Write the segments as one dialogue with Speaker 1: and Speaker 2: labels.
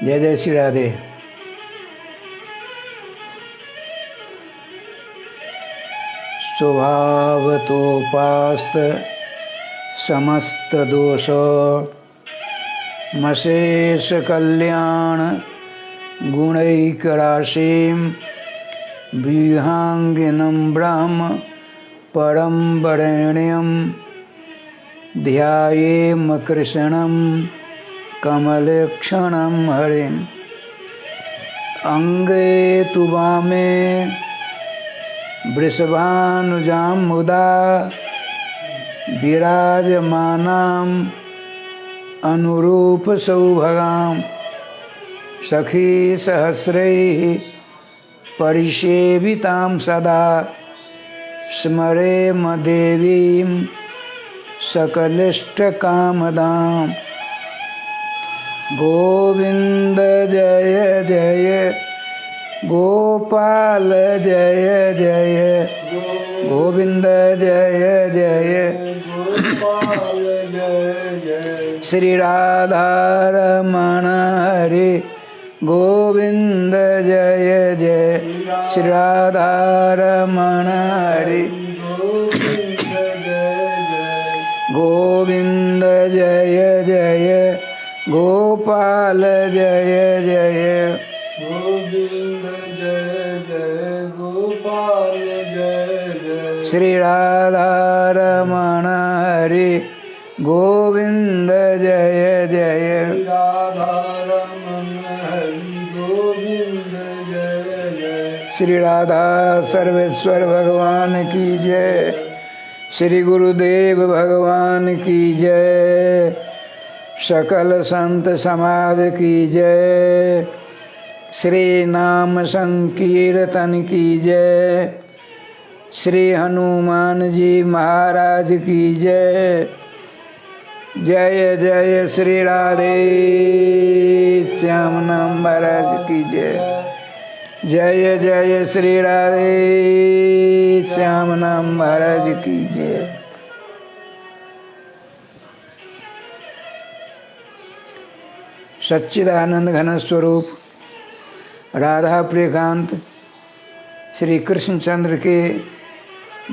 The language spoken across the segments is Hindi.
Speaker 1: जय जय श्री राधे। स्वभावतोपास्त समस्त दोष मशेष कल्याण गुणैकराशिं विहांगिनं ब्रह्म परम वरेण्यं ध्यायेम कृष्णं कमलक्षणं हरिं। अंगे तु वामे वृषभानुजां मुदा विराजमानां अनुरूप सौभगां सखी सहस्रैः परिसेवितां सदा स्मरेम देवीं सकलिष्टकामदां। गोविंद जय जय गोपाल जय जय गोविंद जय जय गोपाल जय जय श्री राधा रमण हरे गोविंद जय जय श्री राधा रमण हरे गोविंद जय जय गोपाल जय जय गोविंद जय जय गोपाल जय जय श्री राधा रमण हरे गोविंद जय जय राधा रमण हरि गोविंद जय जय श्री राधा सर्वेश्वर भगवान की जय। श्री गुरुदेव भगवान की जय। सकल संत समाज की जय। श्री नाम संकीर्तन की जय। श्री हनुमान जी महाराज की जय। जय जय श्री राधे श्याम नाम महाराज की जय। जय जय श्री राधे श्याम नाम महाराज की जय। सच्चिदानंद घन स्वरूप राधा प्रियकांत श्री कृष्णचंद्र के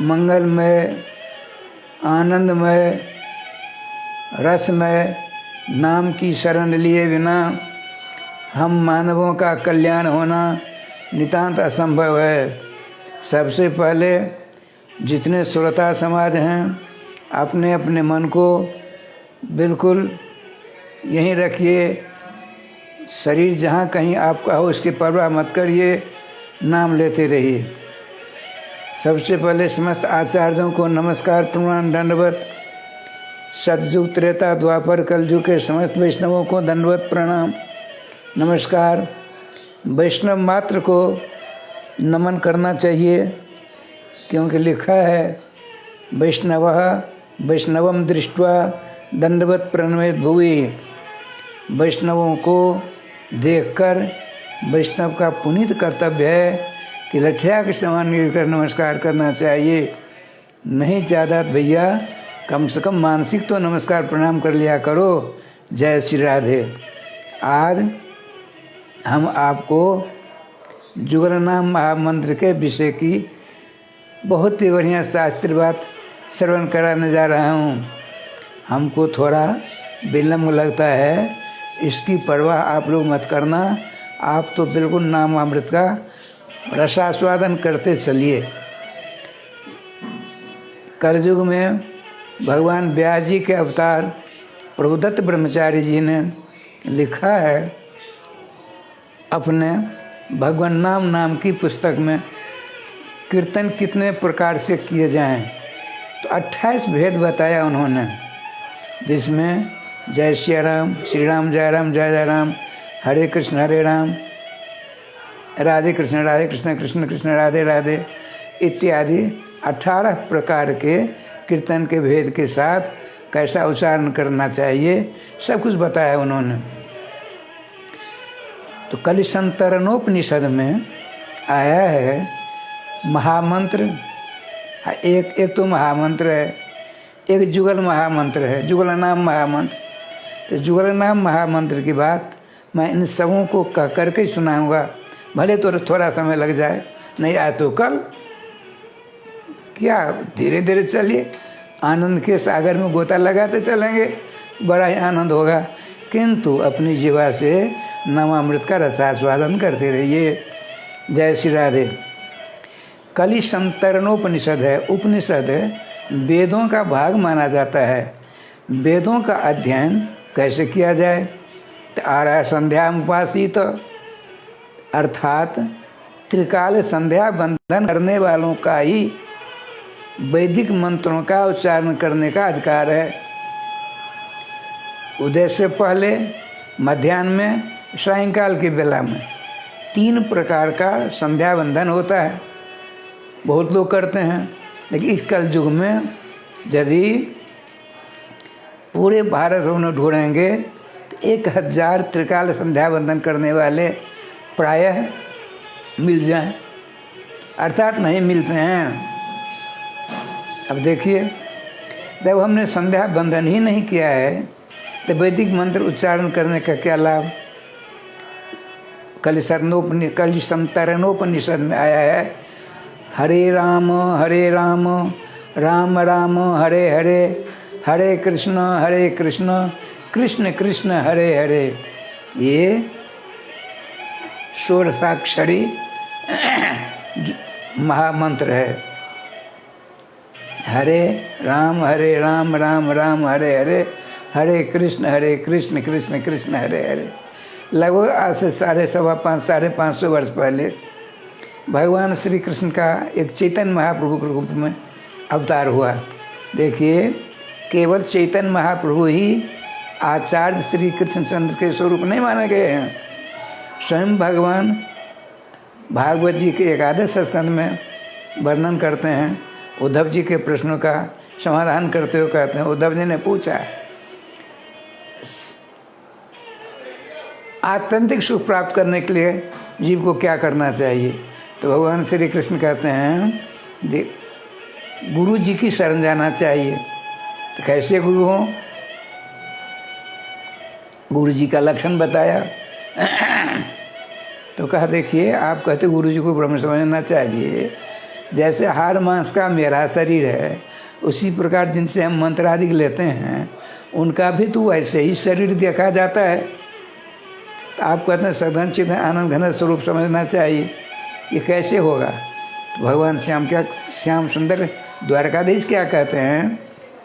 Speaker 1: मंगलमय आनंदमय रसमय नाम की शरण लिए बिना हम मानवों का कल्याण होना नितांत असंभव है। सबसे पहले जितने श्रोता समाज हैं अपने अपने मन को बिल्कुल यहीं रखिए। शरीर जहाँ कहीं आपका हो उसकी परवाह मत करिए, नाम लेते रहिए। सबसे पहले समस्त आचार्यों को नमस्कार प्रणाम दंडवत। सतयुग त्रेता द्वापर कलयुग के समस्त वैष्णवों को दंडवत प्रणाम नमस्कार। वैष्णव मात्र को नमन करना चाहिए, क्योंकि लिखा है वैष्णवः वैष्णवं दृष्ट्वा दंडवत प्रणमेत भुवि। वैष्णवों को देखकर वैष्णव का पुनीत कर्तव्य है कि लठिया के समान गिरकर नमस्कार करना चाहिए। नहीं ज़्यादा भैया, कम से कम मानसिक तो नमस्कार प्रणाम कर लिया करो। जय श्री राधे। आज हम आपको जुगल नाम महामंत्र के विषय की बहुत ही बढ़िया शास्त्रीय बात श्रवण कराने जा रहा हूँ। हमको थोड़ा विलम्ब लगता है, इसकी परवाह आप लोग मत करना। आप तो बिल्कुल नाम अमृत का रसास्वादन करते चलिए। कलयुग में भगवान व्यास जी के अवतार प्रभुदत्त ब्रह्मचारी जी ने लिखा है अपने भगवान नाम की पुस्तक में, कीर्तन कितने प्रकार से किए जाएं। तो 28 भेद बताया उन्होंने, जिसमें जय श्री राम, श्री राम जय राम, हरे राम, राधे कृष्ण कृष्ण कृष्ण राधे राधे इत्यादि 18 प्रकार के कीर्तन के भेद के साथ कैसा उच्चारण करना चाहिए, सब कुछ बताया उन्होंने। तो कलिसंतरणोपनिषद में आया है महामंत्र। एक तो महामंत्र है, एक जुगल महामंत्र है, जुगल नाम महामंत्र। तो जुगल नाम महामंत्र की बात मैं इन सबों को कह करके सुनाऊंगा, भले तो थोड़ा समय लग जाए, नहीं आए तो कल। क्या धीरे धीरे चलिए, आनंद के सागर में गोता लगाते चलेंगे, बड़ा ही आनंद होगा। किंतु अपनी जीवा से नवामृत का रसास्वादन करते रहिए। जय श्री राधे। कलि संतरणोपनिषद है। उपनिषद वेदों का भाग माना जाता है। वेदों का अध्ययन कैसे किया जाए? आरा संध्या उपासित, अर्थात त्रिकाल संध्या बंधन करने वालों का ही वैदिक मंत्रों का उच्चारण करने का अधिकार है। उदय से पहले, मध्याह्न में, सायंकाल की बेला में 3 प्रकार का संध्या बंधन होता है। बहुत लोग करते हैं, लेकिन इस कल युग में यदि पूरे भारत में ढूंढेंगे तो 1000 त्रिकाल संध्या बंधन करने वाले प्रायः मिल जाएं, अर्थात नहीं मिलते हैं। अब देखिए, जब हमने संध्या बंधन ही नहीं किया है तो वैदिक मंत्र उच्चारण करने का क्या लाभ? कलि संतरणोपनिषद में आया है, हरे राम राम राम हरे हरे, हरे कृष्ण कृष्ण कृष्ण हरे हरे। ये षोडशाक्षरी महामंत्र है। हरे राम राम राम हरे हरे, हरे कृष्ण कृष्ण कृष्ण हरे हरे। लगभग आज से 550 वर्ष पहले भगवान श्री कृष्ण का एक चैतन्य महाप्रभु के रूप में अवतार हुआ। देखिए, केवल चैतन्य महाप्रभु ही आचार्य श्री कृष्णचंद्र के स्वरूप नहीं माने गए हैं। स्वयं भगवान भागवत जी के 11 स्कंद में वर्णन करते हैं। उद्धव जी के प्रश्नों का समाधान करते हुए कहते हैं, उद्धव जी ने पूछा आत्यंतिक सुख प्राप्त करने के लिए जीव को क्या करना चाहिए? तो भगवान श्री कृष्ण कहते हैं, गुरु जी की शरण जाना चाहिए। तो कैसे गुरु हो? गुरु जी का लक्षण बताया। तो कहा, देखिए, आप कहते गुरु जी को ब्रह्म समझना चाहिए। जैसे हाड़ मांस का मेरा शरीर है, उसी प्रकार जिनसे हम मंत्र आदि लेते हैं उनका भी तो वैसे ही शरीर देखा जाता है। तो आप कहते हैं सघन चित आनंद घन स्वरूप समझना चाहिए। ये कैसे होगा? तो भगवान श्याम सुंदर द्वारकाधीश क्या कहते हैं?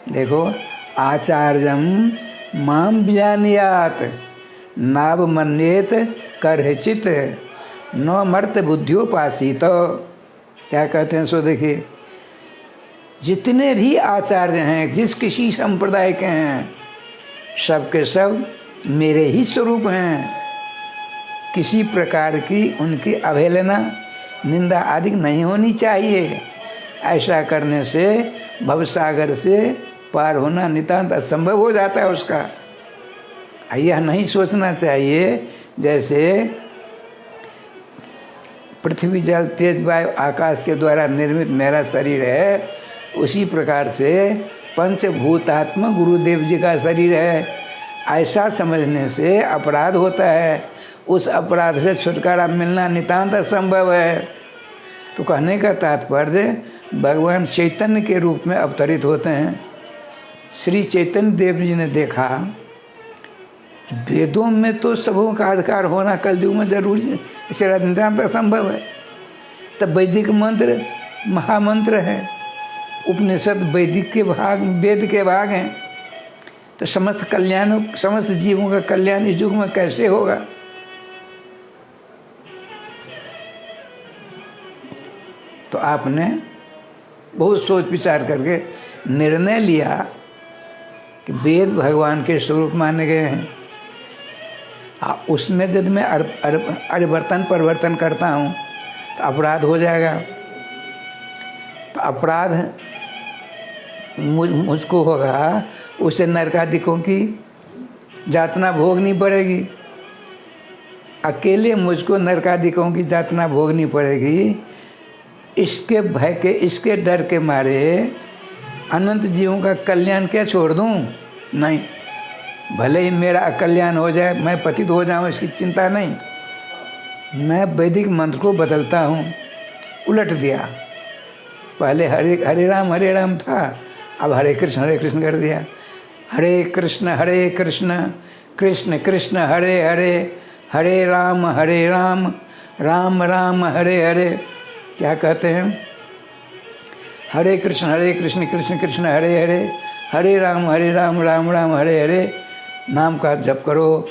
Speaker 1: देखो, आचार्यम माम विजानियात नाव मन्येत करहिचित न मर्त बुद्धियोपासित। क्या कहते हैं? सो देखिए, जितने भी आचार्य हैं, जिस किसी संप्रदाय के हैं, सब के सब मेरे ही स्वरूप हैं। किसी प्रकार की उनकी अवहेलना, निंदा आदि नहीं होनी चाहिए। ऐसा करने से भवसागर से पार होना नितांत असंभव हो जाता है उसका। यह नहीं सोचना चाहिए जैसे पृथ्वी जल तेज वायु आकाश के द्वारा निर्मित मेरा शरीर है, उसी प्रकार से पंचभूतात्मक गुरुदेव जी का शरीर है। ऐसा समझने से अपराध होता है। उस अपराध से छुटकारा मिलना नितांत असंभव है। तो कहने का तात्पर्य, भगवान चैतन्य के रूप में अवतरित होते हैं। श्री चैतन्य देव जी ने देखा, वेदों में तो सबों का अधिकार होना कलयुग में जरूरी है, इसे नितांत असंभव है। तब वैदिक मंत्र महामंत्र है, उपनिषद वैदिक के भाग, वेद के भाग हैं। तो समस्त जीवों का कल्याण इस युग में कैसे होगा? तो आपने बहुत सोच विचार करके निर्णय लिया कि वेद भगवान के स्वरूप माने गए हैं। उसमें यदि मैं परिवर्तन करता हूँ तो अपराध हो जाएगा। तो अपराध मुझको होगा, उसे नरकादिकों की यातना भोगनी पड़ेगी। अकेले मुझको नरकादिकों की यातना भोगनी पड़ेगी। इसके भय के, इसके डर के मारे अनंत जीवों का कल्याण क्या छोड़ दूं? नहीं। भले ही मेरा अकल्याण हो जाए, मैं पतित हो जाऊं, इसकी चिंता नहीं, मैं वैदिक मंत्र को बदलता हूँ। उलट दिया, पहले हरे राम था, अब हरे कृष्ण कर दिया। हरे कृष्ण कृष्ण कृष्ण हरे हरे, हरे राम राम राम हरे हरे। क्या कहते हैं? हरे कृष्ण कृष्ण कृष्ण हरे हरे, हरे राम राम राम हरे हरे। नाम का जप करो।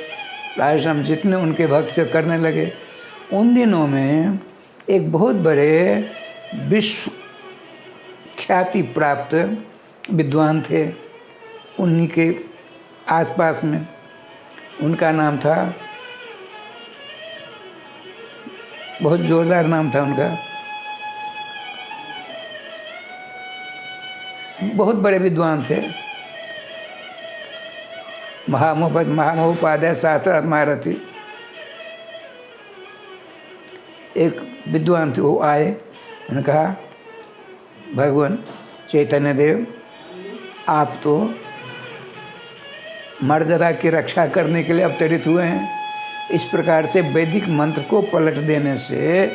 Speaker 1: राजश्याम जितने उनके भक्त से करने लगे। उन दिनों में एक बहुत बड़े विश्व ख्याति प्राप्त विद्वान थे उन्हीं के आसपास में। उनका नाम था, बहुत जोरदार नाम था उनका, बहुत बड़े विद्वान थे, महामहोपाध्याय शास्त्रार्थ महारथी एक विद्वान थे। वो आए, उन्होंने कहा, भगवान चैतन्य देव, आप तो मर्यादा की रक्षा करने के लिए अवतरित हुए हैं। इस प्रकार से वैदिक मंत्र को पलट देने से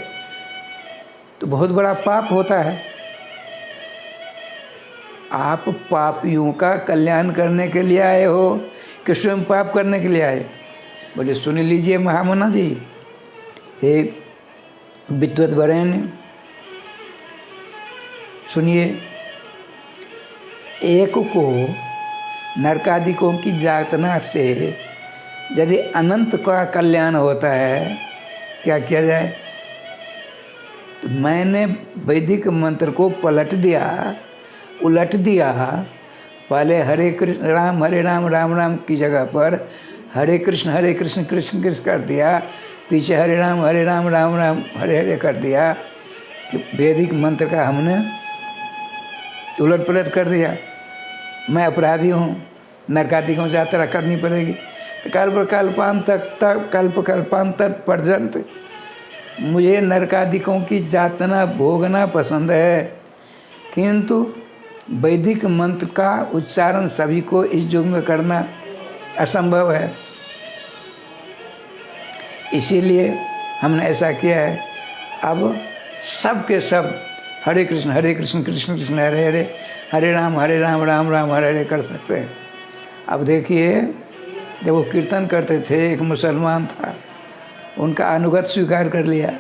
Speaker 1: तो बहुत बड़ा पाप होता है। आप पापियों का कल्याण करने के लिए आए हो कि स्वयं पाप करने के लिए आए? बोले, सुन लीजिए महामना जी, हे विद्वत वरेण्य, सुनिए, एक को नरकादिकों की यातना से यदि अनंत का कल्याण होता है, क्या किया जाए? तो मैंने वैदिक मंत्र को पलट दिया, उलट दिया। पहले हरे कृष्ण राम राम राम की जगह पर हरे कृष्ण कृष्ण कृष्ण कर दिया, पीछे हरे राम राम राम हरे हरे कर दिया। वैदिक मंत्र का हमने उलट पलट कर दिया। मैं अपराधी हूँ, नरकादिकों से यात्रा करनी पड़ेगी। तो कल्पांतर पर्यंत मुझे नरकादिकों की यातना भोगना पसंद है, किंतु वैदिक मंत्र का उच्चारण सभी को इस युग में करना असंभव है। इसीलिए हमने ऐसा किया है। अब सब के सब हरे कृष्ण कृष्ण कृष्ण हरे हरे, हरे राम राम राम हरे हरे कर सकते हैं। अब देखिए, जब वो कीर्तन करते थे, एक मुसलमान था, उनका अनुगत स्वीकार कर लिया।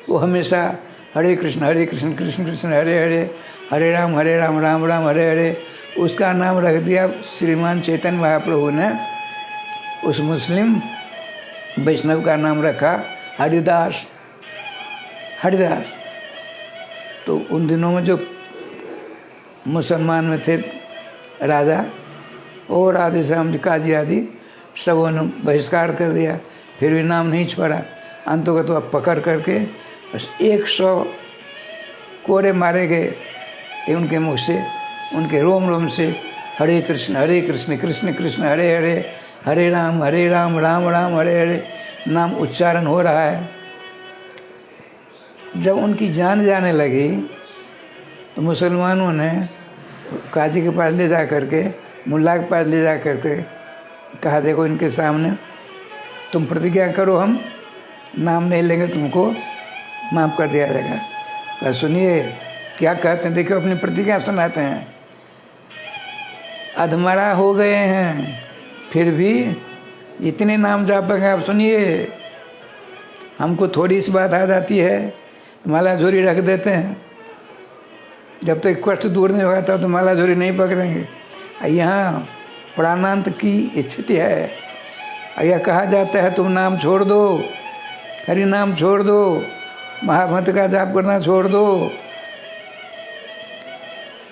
Speaker 1: वो हमेशा हरे कृष्ण कृष्ण कृष्ण हरे हरे, हरे राम राम राम हरे हरे, उसका नाम रख दिया श्रीमान चैतन्य महाप्रभु ने। उस मुस्लिम वैष्णव का नाम रखा हरिदास। तो उन दिनों में जो मुसलमान में थे राजा, और राधे श्याम जी काजी आदि सबों ने बहिष्कार कर दिया, फिर भी नाम नहीं छोड़ा। अंतोगत तो पकड़ करके बस 100 कोड़े मारे गए उनके मुख से, उनके रोम रोम से। हरे कृष्ण कृष्ण कृष्ण हरे हरे, हरे राम राम राम हरे हरे नाम उच्चारण हो रहा है। जब उनकी जान जाने लगी तो मुसलमानों ने काजी के पास ले जा करके, मुल्ला के पास ले जा करके कहा, देखो इनके सामने तुम प्रतिज्ञा करो, हम नाम नहीं लेंगे, तुमको माफ़ कर दिया जाएगा। कहा, सुनिए क्या कहते हैं, देखो अपनी प्रतिज्ञा सुनाते हैं। अधमरा हो गए हैं, फिर भी जितने नाम जापेंगे आप सुनिए। हमको थोड़ी सी बात आ जाती है, माला झोरी रख देते हैं, जब तक कष्ट दूर नहीं होगा तब तो माला झोरी नहीं पकड़ेंगे। यहाँ प्राणांत की स्थिति है। यह कहा जाता है तुम नाम छोड़ दो, हरि नाम छोड़ दो, महामंत्र का जाप करना छोड़ दो,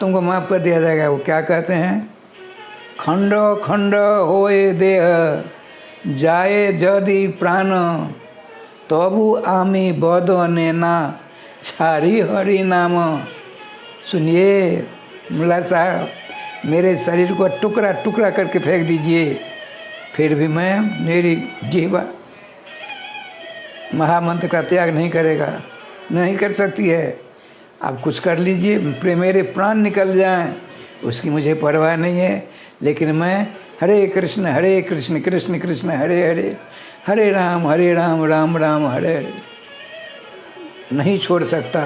Speaker 1: तुमको माफ कर दिया जाएगा। वो क्या कहते हैं, खंड खंड होए देह जाए जदि प्राण, तबु आमी बदने ना छाड़ी हरि नाम। सुनिए मुल्ला साहब, मेरे शरीर को टुकड़ा टुकड़ा करके फेंक दीजिए, फिर भी मैं, मेरी जीवा महामंत्र का त्याग नहीं करेगा, नहीं कर सकती है। आप कुछ कर लीजिए, मेरे प्राण निकल जाएं, उसकी मुझे परवाह नहीं है, लेकिन मैं हरे कृष्ण कृष्ण कृष्ण हरे हरे, हरे राम राम राम हरे हरे। नहीं छोड़ सकता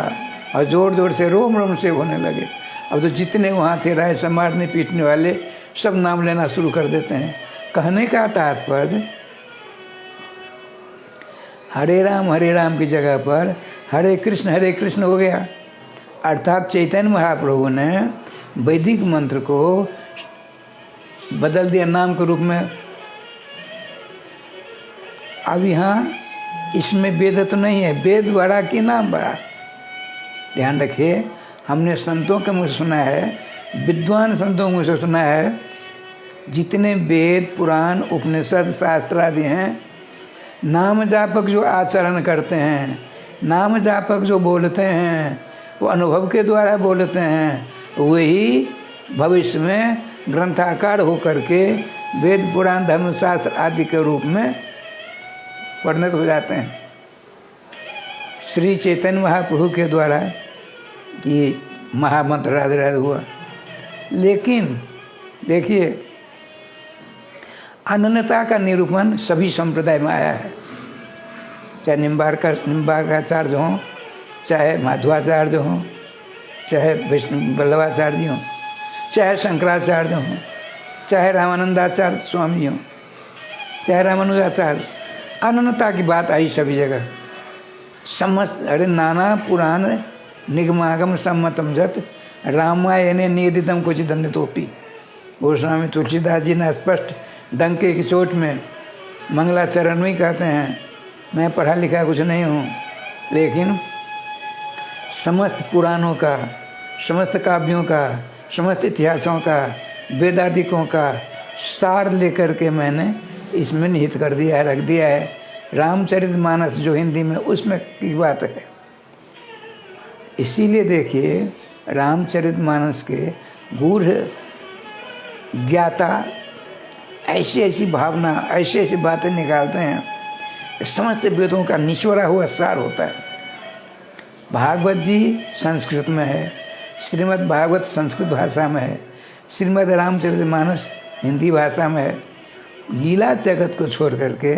Speaker 1: और जोर जोर से रोम रोम से होने लगे। अब तो जितने वहाँ थे राय मारने पीटने वाले सब नाम लेना शुरू कर देते हैं। कहने का तात्पर्य हरे राम की जगह पर हरे कृष्ण हो गया। अर्थात चैतन्य महाप्रभु ने वैदिक मंत्र को बदल दिया नाम के रूप में। अब यहाँ इसमें वेद तो नहीं है, वेद बड़ा कि नाम बड़ा। ध्यान रखिए, हमने संतों के मुँह से सुना है, विद्वान संतों के मुँह से सुना है, जितने वेद पुराण उपनिषद शास्त्र आदि हैं, नाम जापक जो आचरण करते हैं, नाम जापक जो बोलते हैं, वो अनुभव के द्वारा बोलते हैं, वही भविष्य में ग्रंथाकार होकर के वेद पुराण धर्मशास्त्र आदि के रूप में परिणत हो जाते हैं। श्री चैतन्य महाप्रभु के द्वारा ये महामंत्र राधे राधे हुआ। लेकिन देखिए, अनन्यता का निरूपण सभी संप्रदाय में आया है, चाहे निम्बार्काचार्य हों, चाहे माधवाचार्य हों, चाहे विष्णु वल्लभाचार्य हों, चाहे शंकराचार्य हों, चाहे रामानंदाचार्य स्वामी हों, चाहे रामानुजाचार्य, अनन्यता की बात आई सभी जगह। समस्त अरे नाना पुराण निगमागम सम्मतम जत रामायणे नियदितम कुछ दंडितोपि। गोस्वामी तुलसीदास जी ने स्पष्ट डंके की चोट में मंगलाचरण में कहते हैं, मैं पढ़ा लिखा कुछ नहीं हूँ, लेकिन समस्त पुराणों का, समस्त काव्यों का, समस्त इतिहासों का, वेदादिकों का सार लेकर के मैंने इसमें निहित कर दिया है, रख दिया है। रामचरितमानस जो हिंदी में, उसमें की बात है। इसीलिए देखिए, रामचरितमानस के गूढ़ ज्ञाता ऐसी ऐसी भावना, ऐसी ऐसी बातें निकालते हैं, समस्त वेदों का निचोड़ा हुआ सार होता है। भागवत जी संस्कृत में है, श्रीमद् भागवत संस्कृत भाषा में है, श्रीमद् रामचरितमानस हिंदी भाषा में है। लीला जगत को छोड़ करके,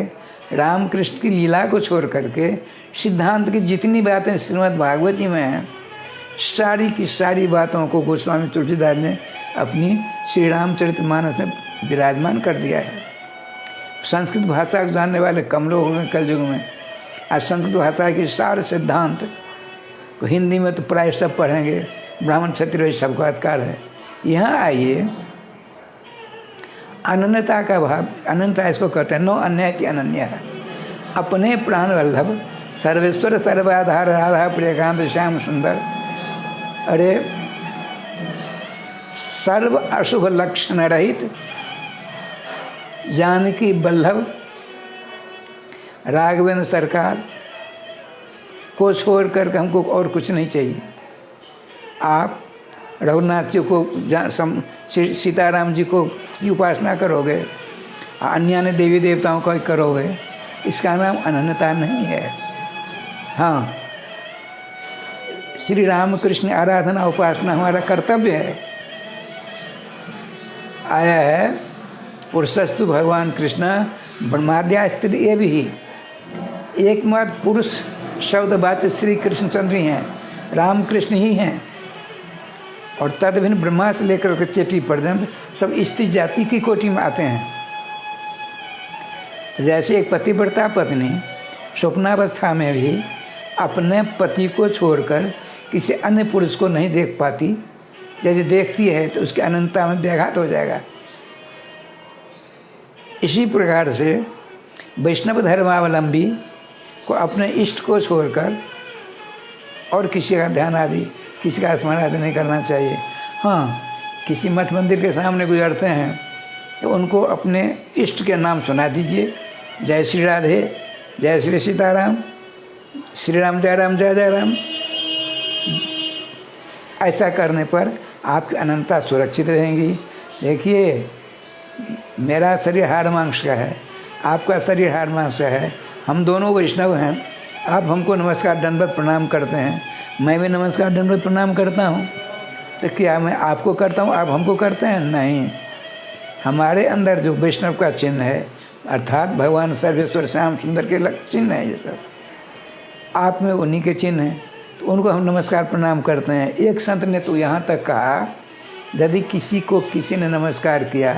Speaker 1: रामकृष्ण की लीला को छोड़ करके, सिद्धांत की जितनी बातें श्रीमद् भागवत जी में हैं, सारी की सारी बातों को गोस्वामी तुलसीदास ने अपनी श्री रामचरितमानस में विराजमान कर दिया है। संस्कृत भाषा को जानने वाले कम लोग होंगे कल युग में। आज संस्कृत भाषा के सारे सिद्धांत तो हिंदी में तो प्राय सब पढ़ेंगे, ब्राह्मण क्षत्रिय सबका अधिकार है। यहाँ आइए, अनन्यता का भाव, अनंतता इसको कहते हैं, नो अन्य की अनन्य है। अपने प्राण वल्लभ सर्वेश्वर सर्वाधार राधा प्रियकांत श्याम सुंदर, अरे सर्व अशुभ लक्षण रहित जानकी वल्लभ राघवेंद्र सरकार को छोड़ कर हमको और कुछ नहीं चाहिए। आप रघुनाथ जी को, सीताराम जी को की उपासना करोगे, अन्य अन्य देवी देवताओं को करोगे, इसका नाम अनन्यता नहीं है। हाँ, श्री राम कृष्ण आराधना उपासना हमारा कर्तव्य है। आया है पुरुषस्तु भगवान कृष्ण ब्रह्माद्या स्त्री ये भी, एकमात्र पुरुष शब्दवाच्य श्री कृष्णचंद्र ही हैं, राम कृष्ण ही हैं। और तदभिन्न ब्रह्मा से लेकर के चेटी पर्यंत सब स्त्री जाति की कोटि में आते हैं। तो जैसे एक पतिव्रता पत्नी स्वप्नावस्था में भी अपने पति को छोड़कर किसी अन्य पुरुष को नहीं देख पाती, यदि देखती है तो उसकी अनंतता में व्याघात हो जाएगा। इसी प्रकार से वैष्णव धर्मावलंबी को अपने इष्ट को छोड़कर और किसी का ध्यान आदि, किसी का स्मरण आदि नहीं करना चाहिए। हाँ, किसी मठ मंदिर के सामने गुजरते हैं तो उनको अपने इष्ट के नाम सुना दीजिए, जय श्री राधे, जय श्री सीताराम, श्री राम जय राम जय जय राम। ऐसा करने पर आपकी अनंतता सुरक्षित रहेंगी। देखिए, मेरा शरीर हाड़ मांस का है, आपका शरीर हाड़ मांस का है, हम दोनों वैष्णव हैं। आप हमको नमस्कार दंडवत प्रणाम करते हैं, मैं भी नमस्कार दंडवत प्रणाम करता हूँ। तो क्या मैं आपको करता हूँ, आप हमको करते हैं? नहीं। हमारे अंदर जो वैष्णव का चिन्ह है, अर्थात भगवान सर्वेश्वर श्याम सुंदर के चिन्ह है, ये सब आप में उन्हीं के चिन्ह हैं, तो उनको हम नमस्कार प्रणाम करते हैं। एक संत ने तो यहाँ तक कहा, यदि किसी को किसी ने नमस्कार किया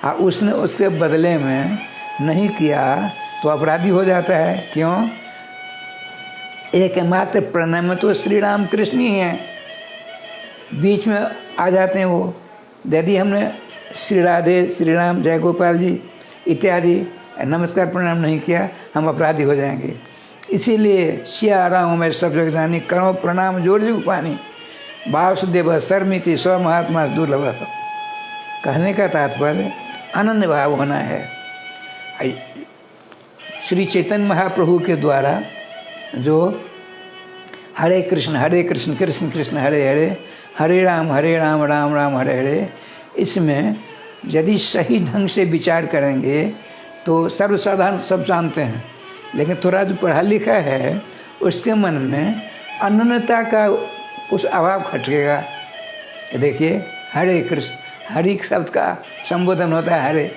Speaker 1: और उसने उसके बदले में नहीं किया तो अपराधी हो जाता है। क्यों? एकमात्र प्रणाम में तो श्री राम कृष्ण ही हैं, बीच में आ जाते हैं वो। यदि हमने श्री राधे, श्री राम, जय गोपाल जी इत्यादि नमस्कार प्रणाम नहीं किया, हम अपराधी हो जाएंगे। इसीलिए सिया राम मैं सब जग जानी, करो प्रणाम जोड़ जी पानी, वासुदेव सर्मिति स्व महात्मा दुर्लभ। कहने का तात्पर्य अनन्य भाव होना है। श्री चैतन्य महाप्रभु के द्वारा जो हरे कृष्ण कृष्ण कृष्ण हरे हरे, हरे राम राम राम हरे हरे, इसमें यदि सही ढंग से विचार करेंगे तो सर्वसाधारण सब जानते हैं, लेकिन थोड़ा जो पढ़ा लिखा है उसके मन में अनन्यता का उस अभाव खटकेगा। देखिए, हरे कृष्ण, हरि शब्द का संबोधन होता है हरे,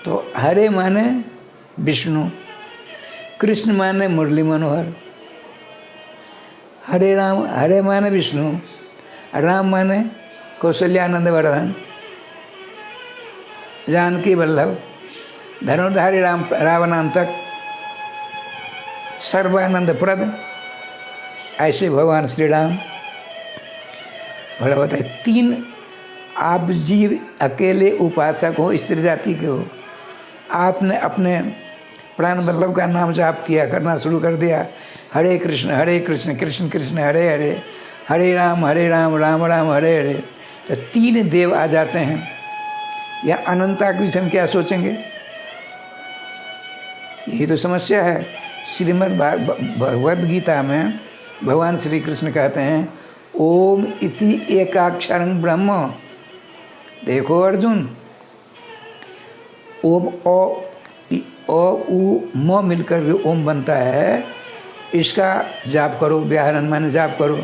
Speaker 1: तो हरे माने विष्णु, कृष्ण माने मुरली मनोहर, हरे राम, हरे माने विष्णु, राम माने कौशल्यानंद वर्धन, जानकी वल्लभ, धनुर्धारी राम, रावणांतक, सर्वानंद प्रद, ऐसे भगवान श्री राम। भला बताए, तीन आप जीव अकेले उपासक हो, स्त्री जाति के हो, आपने अपने प्राण वल्लभ का नाम जाप किया करना शुरू कर दिया, हरे कृष्ण कृष्ण कृष्ण हरे हरे, हरे राम राम राम हरे हरे, तो तीन देव आ जाते हैं। या अनंता की हम क्या सोचेंगे? यही तो समस्या है। श्रीमद् भगवद गीता में भगवान श्री कृष्ण कहते हैं, ओम इति एकाक्षरं ब्रह्म। देखो अर्जुन, ओम ओ उ म मिलकर जो ओम बनता है, इसका जाप करो, व्याहरण माने जाप करो।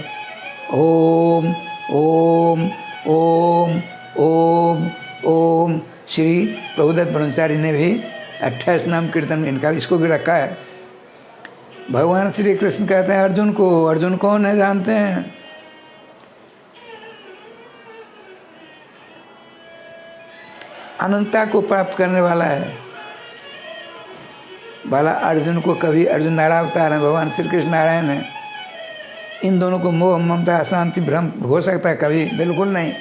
Speaker 1: ओम ओम ओम ओम ओम। श्री प्रभुदत्त ब्रह्मचारी ने भी 28 नाम कीर्तन में इनका इसको भी रखा है। भगवान श्री कृष्ण कहते हैं अर्जुन को, अर्जुन कौन है जानते हैं? अनंतता को प्राप्त करने वाला है। बाला अर्जुन को कभी अर्जुन नारायण अवतार है, भगवान श्री कृष्ण नारायण है। इन दोनों को मोह ममता अशांति भ्रम हो सकता है कभी, बिल्कुल नहीं।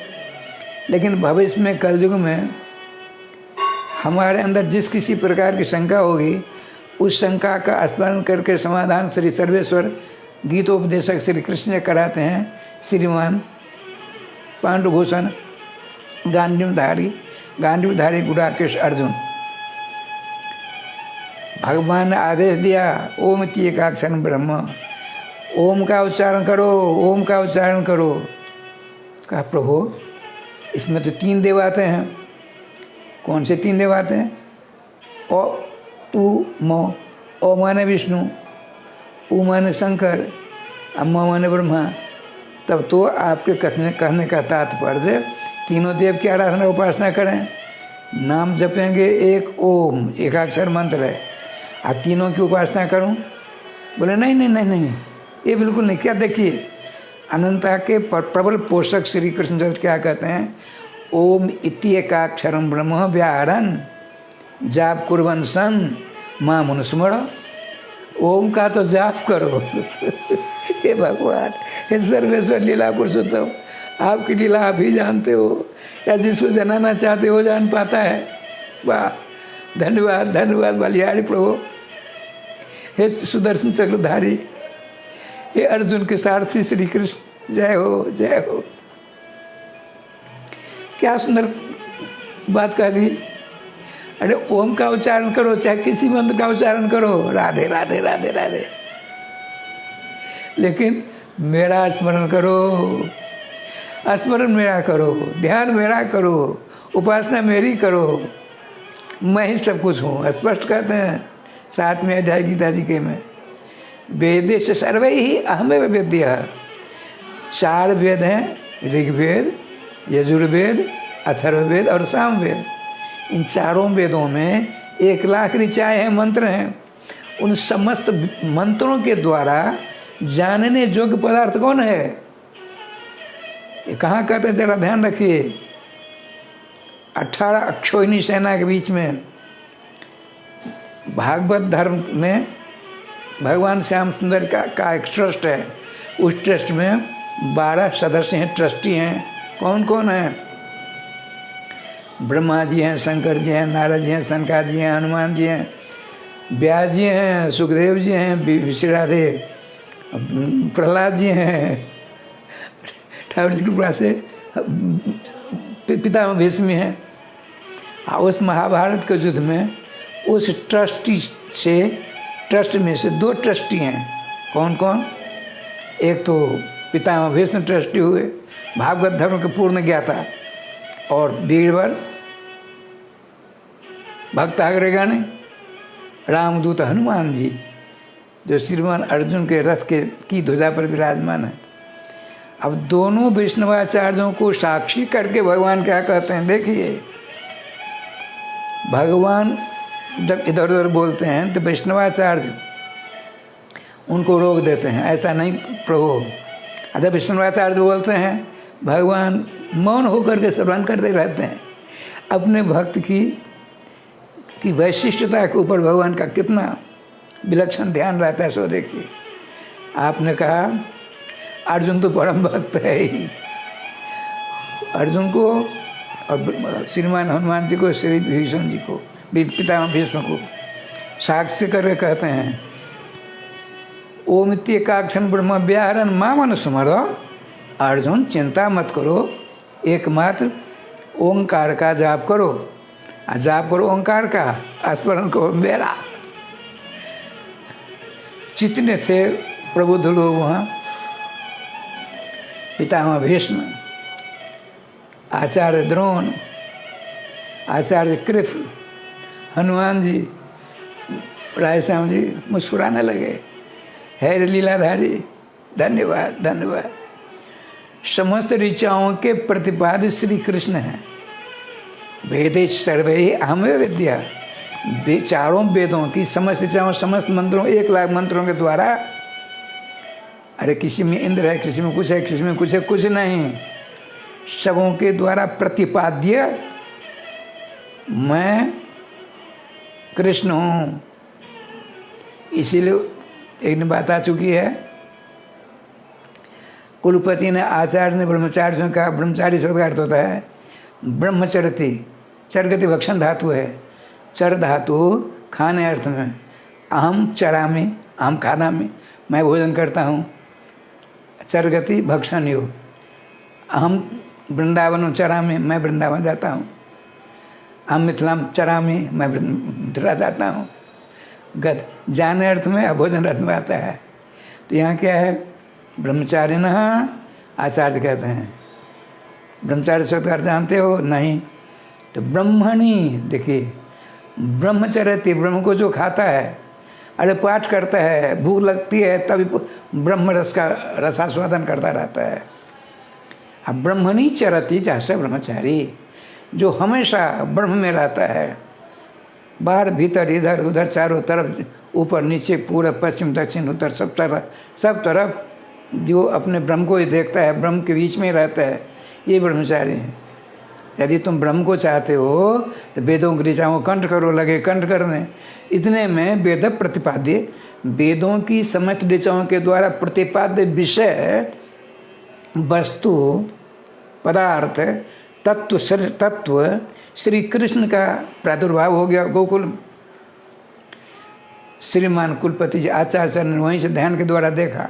Speaker 1: लेकिन भविष्य में कलयुग में हमारे अंदर जिस किसी प्रकार की शंका होगी, उस शंका का स्मरण करके समाधान श्री सर्वेश्वर गीतोपदेशक श्री कृष्ण कराते हैं। श्रीमान पांडुभूषण गांडीवधारी गुडाकेश अर्जुन। भगवान ने आदेश दिया, ओम इति एकाक्षरं ब्रह्म, ओम का उच्चारण करो, ओम का उच्चारण करो। कहा प्रभु, इसमें तो तीन देव आते हैं। कौन से तीन देव आते हैं? ओ उ म। ओ माने विष्णु, उ माने शंकर, म माने ब्रह्मा। तब तो आपके कहने का तात्पर्य तीनों देव की आराधना उपासना करें, नाम जपेंगे, एक ओम एकाक्षर मंत्र है, आप तीनों की उपासना करूं? बोले नहीं नहीं नहीं नहीं, ये बिल्कुल नहीं। क्या देखिए, अनंता के प्रबल पोषक श्री कृष्ण क्या कहते हैं? ओम इति एकाक्षरं ब्रह्म व्याहरन् जाप कुर्वन् सन माम अनुस्मर। ओम का तो जाप करो। हे भगवान, हे सर्वेश्वर लीला पुरुषोत्तम, आपकी लीला आप ही जानते हो, या जिसको जनाना चाहते हो जान पाता है। वाह, धन्यवाद धन्यवाद बलिहारी प्रभु। हे सुदर्शन चक्रधारी, हे अर्जुन के सारथी श्री कृष्ण, जय हो जय हो। क्या सुंदर बात कह दी। अरे ओम का उच्चारण करो, चाहे किसी मंत्र का उच्चारण करो, राधे राधे राधे राधे, लेकिन मेरा स्मरण करो, स्मरण मेरा करो, ध्यान मेरा करो, उपासना मेरी करो, मैं ही सब कुछ हूँ। स्पष्ट कहते हैं 7वें अध्याय गीता जी के में, वेदे से सर्वे ही अहमेव वेद्यः। 4 वेद हैं, ऋग्वेद, यजुर्वेद, अथर्ववेद और सामवेद, इन चारों वेदों में 1,00,000 ऋचाएँ हैं, मंत्र हैं। उन समस्त मंत्रों के द्वारा जानने योग्य पदार्थ कौन है? ये कहाँ कहते हैं, जरा ध्यान रखिए। 18 अक्षोहिणी सेना के बीच में भागवत धर्म में भगवान श्याम सुंदर का एक ट्रस्ट है। उस ट्रस्ट में 12 सदस्य हैं, ट्रस्टी हैं। कौन कौन हैं? ब्रह्मा जी हैं, शंकर जी हैं, नारद जी हैं, सनकादिक जी हैं, हनुमान जी हैं, व्यास जी हैं, सुखदेव जी हैं, विश्रादेव, प्रहलाद जी हैं, ठाकुर जी की कृपा से पितामह भीष्म हैं। उस महाभारत के युद्ध में उस ट्रस्ट में से 2 ट्रस्टी हैं। कौन कौन? एक तो पितामह भीष्म ट्रस्टी हुए, भागवत धर्म के पूर्ण ज्ञाता, और बीरबल भक्त अग्रगण्य रामदूत हनुमान जी, जो श्रीमान अर्जुन के रथ की ध्वजा पर विराजमान है। अब दोनों वैष्णवाचार्यों को साक्षी करके भगवान क्या कहते हैं, देखिए। भगवान जब इधर उधर बोलते हैं तो वैष्णवाचार्य उनको रोक देते हैं, ऐसा नहीं प्रभु। जब वैष्णवाचार्य बोलते हैं, भगवान मौन होकर के श्रवण करते रहते हैं। अपने भक्त की वैशिष्टता के ऊपर भगवान का कितना विलक्षण ध्यान रहता है, सो देखिए। आपने कहा अर्जुन तो परम भक्त है ही, अर्जुन को और श्रीमान हनुमान जी को, श्री भीष्म जी को, पितामह भीष्म को साक्षी करके कहते हैं, ओम इत्येकाक्षर ब्रह्म व्याहरन् माम अनुस्मरो। अर्जुन चिंता मत करो, एकमात्र ओंकार का जाप करो, जाप करो ओंकार का, स्मरण करो मेरा। जितने थे प्रबुद्ध लोग वहाँ, पितामह भीष्म, आचार्य द्रोण, आचार्य कृष्ण, हनुमान जी, रायश्याम जी मुस्कुराने लगे, है लीलाधारी, धन्यवाद धन्यवाद। समस्त ऋचाओं के प्रतिपाद्य श्री कृष्ण हैं। वेदे सर्वे अहमे विद्या, चारों वेदों की समस्त ऋचाओं, समस्त मंत्रों, 1,00,000 मंत्रों के द्वारा, अरे किसी में इंद्र है, किसी में कुछ है, किसी में कुछ है, कुछ नहीं, सबों के द्वारा प्रतिपाद्य मैं कृष्ण हूँ। इसीलिए एक बात आ चुकी है, कुलपति ने, आचार्य ने ब्रह्मचार्य से कहा, ब्रह्मचारी शब्द का अर्थ होता है ब्रह्मचरति, चरगति भक्षण धातु है, चर धातु खाने अर्थ में, अहम चरामि, अहम खादामि, मैं भोजन करता हूँ, चरगति भक्षण योग, अहम वृंदावन चरामि, मैं वृंदावन जाता हूँ, अहम मिथिलाम चरामि, मैं मिथिला जाता हूँ। गत जाने अर्थ में, भोजन अर्थ में आता है। तो यहाँ क्या है, ब्रह्मचारी न आचार्य कहते हैं। ब्रह्मचार्य शब्द अर्थ जानते हो? नहीं। तो ब्रह्मणी, देखिए, ब्रह्मचर्य, ब्रह्म को जो खाता है, अरे पाठ करता है, भूख लगती है तभी ब्रह्म रस का रसास्वादन करता रहता है। अब ब्रह्मणी चरती, जैसे ब्रह्मचारी जो हमेशा ब्रह्म में रहता है, बाहर भीतर इधर उधर चारों तरफ, ऊपर नीचे, पूरब पश्चिम दक्षिण उत्तर, सब तरफ जो अपने ब्रह्म को ही देखता है, ब्रह्म के बीच में रहता है, ये ब्रह्मचारी है। यदि तुम ब्रह्म को चाहते हो तो वेदों की ऋचाओं कंठ करो, लगे कंठ करने। इतने में वेद प्रतिपाद्य, वेदों की समस्त ऋचाओं के द्वारा प्रतिपाद्य विषय, वस्तु, पदार्थ, तत्व श्री कृष्ण का प्रादुर्भाव हो गया गोकुल। श्रीमान कुलपति जी आचार्य ने वहीं से ध्यान के द्वारा देखा,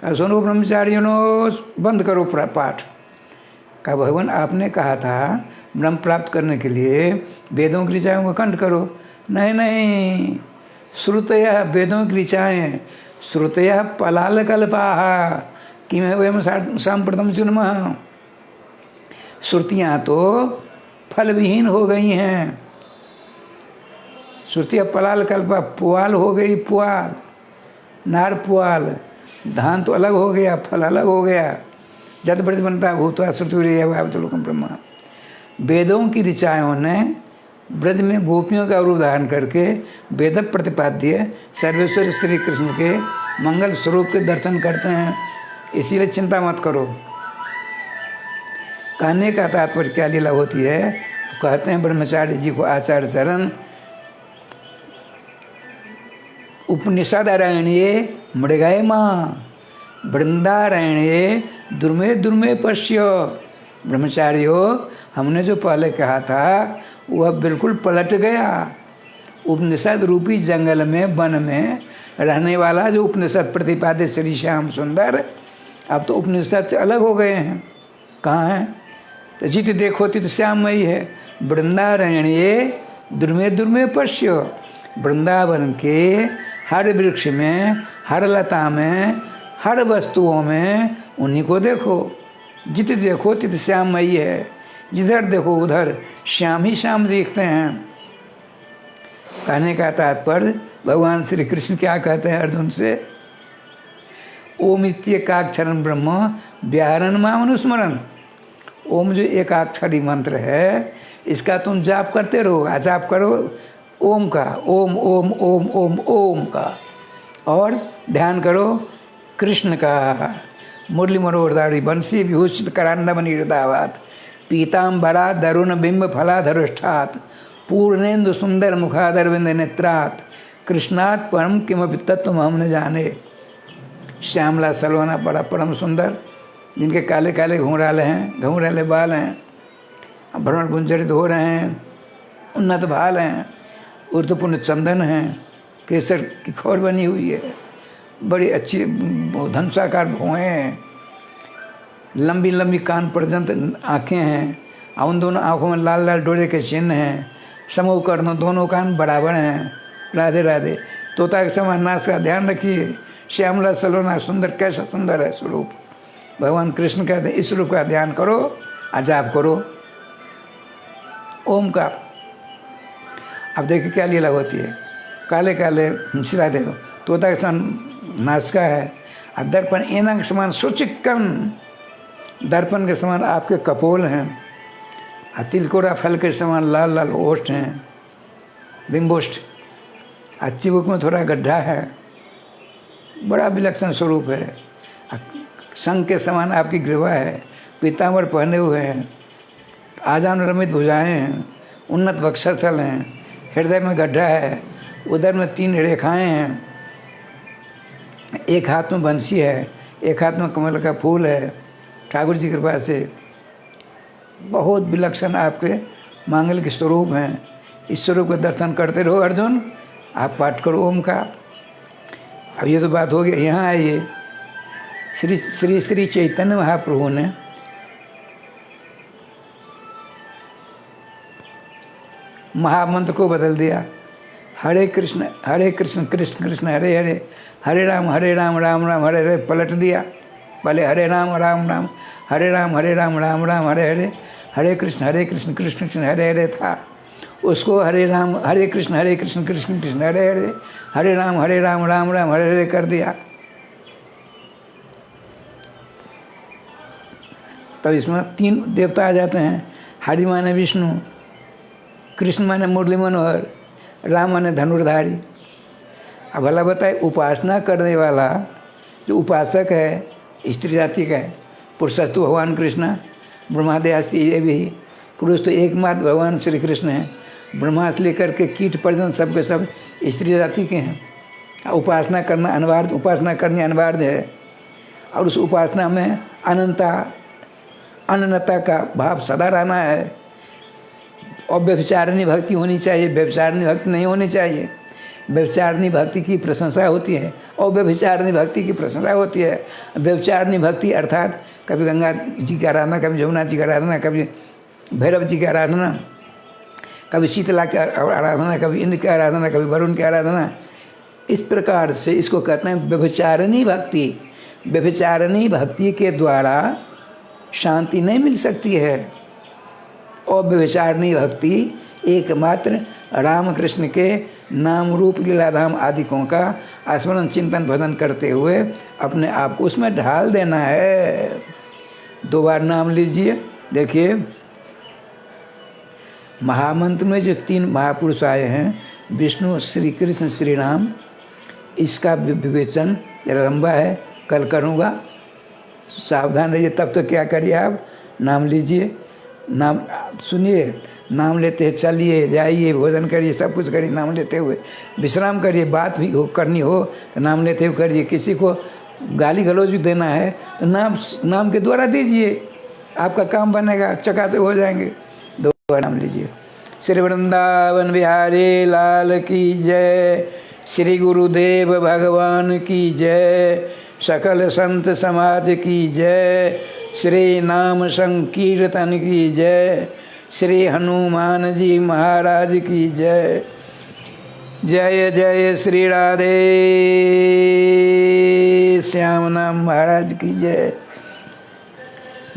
Speaker 1: कहा सुनो ब्रह्मचारियों, बंद करो पाठ। कहा भगवान आपने कहा था ब्रह्म प्राप्त करने के लिए वेदों की ऋचाओं को कंठ करो। नहीं नहीं, श्रुतया वेदों की ऋचाएँ, श्रुतया पलाल कल्पाः किम वयम सांप्रतम चुन्मः। श्रुतियाँ तो फल विहीन हो गई हैं। श्रुतियाँ पलाल कल्पा, पुआल हो गई, पुआल, नार पुआल, धान तो अलग हो गया, फल अलग हो गया। जद ब्रज बनता भूतवा श्रुतिलोकम ब्रह्मा। वेदों की ऋचाओं ने ब्रज में गोपियों का रूप धारण करके वेद प्रतिपाद्य सर्वेश्वर श्री कृष्ण के मंगल स्वरूप के दर्शन करते हैं, इसीलिए चिंता मत करो। कहने का तात्पर्य क्या लीला होती है? कहते हैं ब्रह्मचारी जी को आचार्य चरण, उपनिषद अरण्ये मृगाय माँ वृंदारण्ये दुर्मे दुर्मे पश्य। ब्रह्मचारी हो, हमने जो पहले कहा था वह बिल्कुल पलट गया। उपनिषद रूपी जंगल में, वन में रहने वाला जो उपनिषद प्रतिपाद्य श्री श्याम सुंदर, अब तो उपनिषद से अलग हो गए हैं। कहाँ हैं? तो जित देखो तित श्यामयी है। वृंदारण्ये दुर्मे दुर्मे पश्य। वृंदावन के हर वृक्ष में, हर लता में, हर वस्तुओं में उन्हीं को देखो। जित देखो तित श्यामयी है। जिधर देखो उधर श्याम ही श्याम देखते हैं। कहने का तात्पर्य भगवान श्री कृष्ण क्या कहते हैं अर्जुन से? ओम इत्येकाक्षरं ब्रह्म व्याहरन् माम अनुस्मरन्। ओम जो एकाक्षरी मंत्र है, इसका तुम जाप करते रहो। जाप करो ओम का, ओम ओम ओम ओम ओम का, और ध्यान करो कृष्ण का। मुरली मनोहरधारी बंसी विभूषित करांडमणि हृदयावात पीताम्बरा दरुण बिंब फलाधरुष्ठात् पूर्णेन्दु सुंदर मुखादरविंद नेत्रात् कृष्णात् परम किमपि तत्व हम न जाने। श्यामला सलोना बड़ा परम सुंदर, जिनके काले काले घुंघराले बाल हैं, भ्रमण गुंजरित हो रहे हैं, उन्नत भाल हैं, ऊर्ध्वपूर्ण चंदन हैं, केसर की खौर बनी हुई है, बड़ी अच्छी धनुषाकार भुएं हैं, लंबी लंबी कान पर्यंत आँखें हैं, और उन दोनों आँखों में लाल लाल डोरे के चिन्ह हैं, समूह कर्णों दोनों कान बराबर हैं। राधे राधे। तोता के समान नाच का ध्यान रखिए। श्यामला सलोना सुंदर, कैसा सुंदर है स्वरूप। भगवान कृष्ण कहते हैं इस रूप का ध्यान करो, जाप करो ओम का। अब देखिए क्या लीला होती है। काले काले सिरादे हो, तोता के समान नाचका है, और दर्पण एना के समान सुचिक्कन, दर्पण के समान आपके कपोल हैं, तिलकोरा फल के समान लाल लाल ओष्ठ हैं, बिंबोष्ठ, चिबुक में थोड़ा गड्ढा है, बड़ा विलक्षण स्वरूप है। संग के समान आपकी ग्रीवा है, पीताम्बर पहने हुए हैं, आजान रमित भुजाएं हैं, उन्नत वक्षस्थल हैं, हृदय में गड्ढा है, उधर में 3 रेखाएं हैं, एक हाथ में बंसी है, एक हाथ में कमल का फूल है। ठाकुर जी की कृपा से बहुत विलक्षण आपके मांगल के स्वरूप हैं। इस स्वरूप का दर्शन करते रहो अर्जुन। आप पाठ करो ओम का। अब ये तो बात हो गई। यहाँ आइए, श्री श्री श्री चैतन्य महाप्रभु ने महामंत्र को बदल दिया। हरे कृष्ण कृष्ण कृष्ण हरे हरे, हरे राम राम राम हरे हरे पलट दिया। पहले हरे राम राम राम, हरे राम राम राम हरे हरे, हरे कृष्ण कृष्ण कृष्ण हरे हरे था। उसको हरे कृष्ण कृष्ण कृष्ण हरे हरे, हरे राम राम राम हरे हरे कर दिया। तब इसमें 3 देवता आ जाते हैं। हरि माने विष्णु, कृष्ण माने मुरली मनोहर, राम माने धनुर्धारी। अब भला बताए, उपासना करने वाला जो उपासक है स्त्री जाति का है, पुरुषस्तु भगवान कृष्ण, ब्रह्मादि ये भी पुरुष तो एकमात्र भगवान श्री कृष्ण है। ब्रह्मा से लेकर के कीट पर्यंत सब के सब स्त्री जाति के हैं। उपासना करना अनिवार्य, उपासना करनी अनिवार्य है। और उस उपासना में अनन्यता का भाव सदा रहना है। और व्यभिचारिणी भक्ति होनी चाहिए, व्यभिचारिणी भक्ति नहीं होनी चाहिए। व्यभिचारिणी भक्ति की प्रशंसा होती है और व्यभिचारिणी भक्ति की प्रशंसा होती है। व्यभिचारिणी भक्ति अर्थात कभी गंगा जी की आराधना, कभी यमुना जी की आराधना, कभी भैरव जी की आराधना, कभी शीतला की आराधना, कभी इंद्र की आराधना, कभी वरुण की आराधना। इस प्रकार से इसको कहते हैं व्यभिचारिणी भक्ति। व्यभिचारिणी भक्ति के द्वारा शांति नहीं मिल सकती है। और व्यभिचारिणी भक्ति एकमात्र रामकृष्ण के नाम रूप लीलाधाम आदिकों का स्मरण चिंतन भजन करते हुए अपने आप को उसमें ढाल देना है। 2 बार नाम लीजिए, देखिए महामंत्र में जो 3 महापुरुष आए हैं, विष्णु, श्री कृष्ण, श्री राम, इसका विवेचन लंबा है, कल करूँगा। सावधान रहिए। तब तो क्या करिए, आप नाम लीजिए, नाम सुनिए, नाम लेते चलिए, जाइए, भोजन करिए, सब कुछ करिए नाम लेते हुए। विश्राम करिए, बात भी करनी हो तो नाम लेते हुए करिए। किसी को गाली गलौज भी देना है तो नाम के द्वारा दीजिए, आपका काम बनेगा, चकाचक हो जाएंगे। 2 बार नाम लीजिए। श्री वृंदावन बिहारी लाल की जय, श्री गुरुदेव भगवान की जय, सकल संत समाज की जय, श्री नाम संकीर्तन की जय, श्री हनुमान जी महाराज की जय। जय जय श्री राधे श्याम नाम महाराज की जय।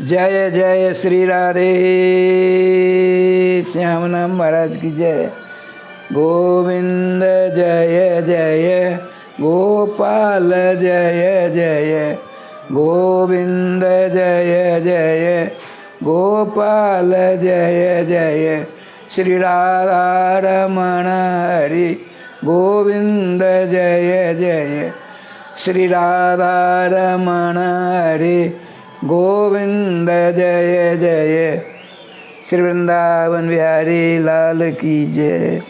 Speaker 1: जय जय श्री राधे श्याम नाम महाराज की जय। गोविंद जय जय, गोपाल जय जय, गोविंद जय जय, गोपाल जय जय। श्री राधा रमण हरि गोविंद जय जय, श्री राधा रमण हरि गोविंद जय जय। श्री वृंदावन बिहारी लाल की जय।